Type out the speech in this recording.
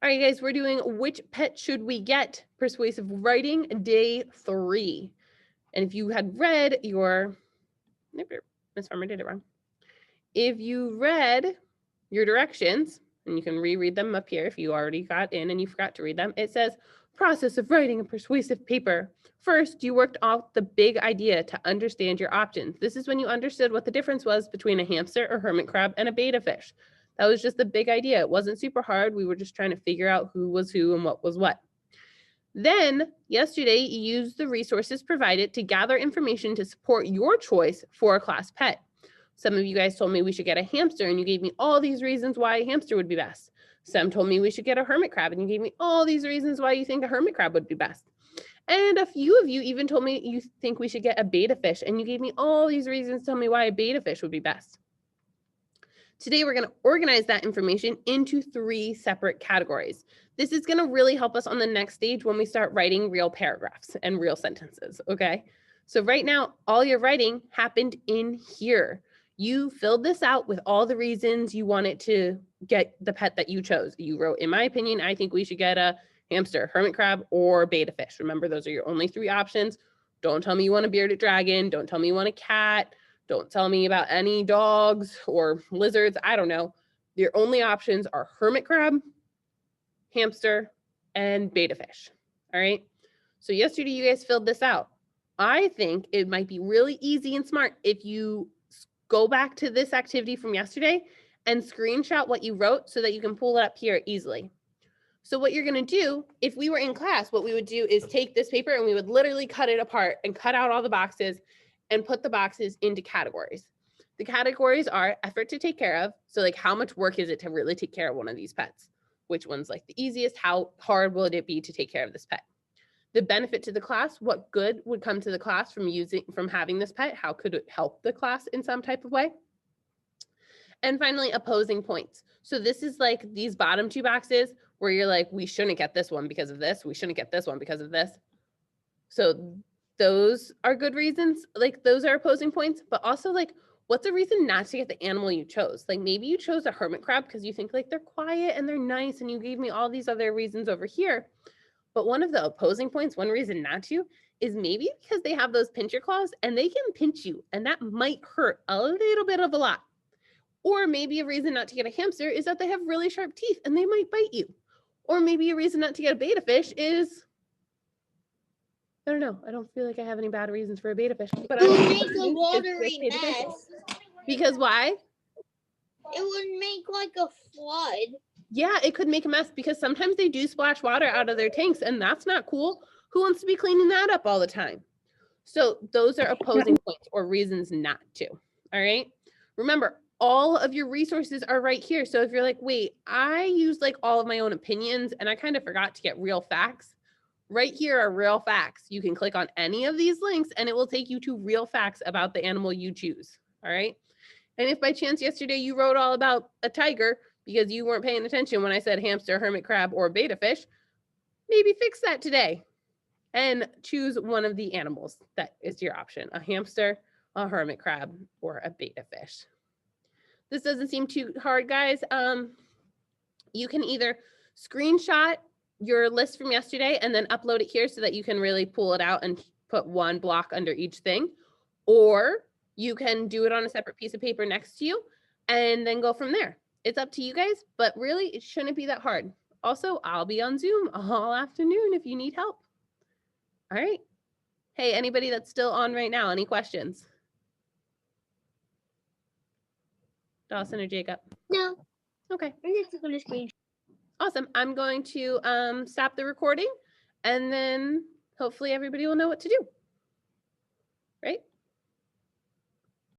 All right, guys, we're doing which pet should we get? Persuasive writing, day 3. And if you had read your, Miss Farmer did it wrong. If you read your directions, and you can reread them up here if you already got in and you forgot to read them, it says, process of writing a persuasive paper. First, you worked off the big idea to understand your options. This is when you understood what the difference was between a hamster or hermit crab and a betta fish. That was just the big idea. It wasn't super hard. We were just trying to figure out who was who and what was what. Then, yesterday, you used the resources provided to gather information to support your choice for a class pet. Some of you guys told me we should get a hamster, and you gave me all these reasons why a hamster would be best. Some told me we should get a hermit crab, and you gave me all these reasons why you think a hermit crab would be best. And a few of you even told me you think we should get a betta fish, and you gave me all these reasons to tell me why a betta fish would be best. Today, we're going to organize that information into 3 separate categories. This is going to really help us on the next stage when we start writing real paragraphs and real sentences, okay? So right now, all your writing happened in here. You filled this out with all the reasons you wanted to get the pet that you chose. You wrote, in my opinion, I think we should get a hamster, hermit crab, or betta fish. Remember, those are your only 3 options. Don't tell me you want a bearded dragon. Don't tell me you want a cat. Don't tell me about any dogs or lizards. I don't know. Your only options are hermit crab, hamster, and betta fish. All right. So yesterday you guys filled this out. I think it might be really easy and smart if you go back to this activity from yesterday and screenshot what you wrote so that you can pull it up here easily. So what you're going to do, if we were in class, what we would do is take this paper and we would literally cut it apart and cut out all the boxes and put the boxes into categories. The categories are effort to take care of. So like how much work is it to really take care of one of these pets? Which one's like the easiest? How hard will it be to take care of this pet? The benefit to the class, what good would come to the class from having this pet? How could it help the class in some type of way? And finally, opposing points. So this is like these bottom 2 boxes where you're like, we shouldn't get this one because of this. We shouldn't get this one because of this. So those are good reasons. Like those are opposing points, but also like, what's a reason not to get the animal you chose? Like maybe you chose a hermit crab because you think like they're quiet and they're nice and you gave me all these other reasons over here. But one of the opposing points, one reason not to, is maybe because they have those pincher claws and they can pinch you and that might hurt a little bit of a lot. Or maybe a reason not to get a hamster is that they have really sharp teeth and they might bite you. Or maybe a reason not to get a betta fish is, I don't know. I don't feel like I have any bad reasons for a betta fish. But it would make a watery mess. Because why? It would make like a flood. Yeah, it could make a mess because sometimes they do splash water out of their tanks and that's not cool. Who wants to be cleaning that up all the time? So those are opposing points or reasons not to. All right. Remember, all of your resources are right here. So if you're like, wait, I use like all of my own opinions and I kind of forgot to get real facts. Right here are real facts. You can click on any of these links and it will take you to real facts about the animal you choose. All right. And if by chance yesterday you wrote all about a tiger because you weren't paying attention when I said hamster, hermit crab, or betta fish, maybe fix that today and choose one of the animals that is your option, a hamster, a hermit crab, or a betta fish. This doesn't seem too hard, guys. You can either screenshot your list from yesterday and then upload it here so that you can really pull it out and put one block under each thing, or you can do it on a separate piece of paper next to you and then go from there. It's up to you guys, but really it shouldn't be that hard. Also, I'll be on Zoom all afternoon if you need help. All right. Hey, anybody that's still on right now, any questions? Dawson or Jacob? No. Okay. I'm just going to screenshot. Awesome. I'm going to stop the recording and then hopefully everybody will know what to do. Right?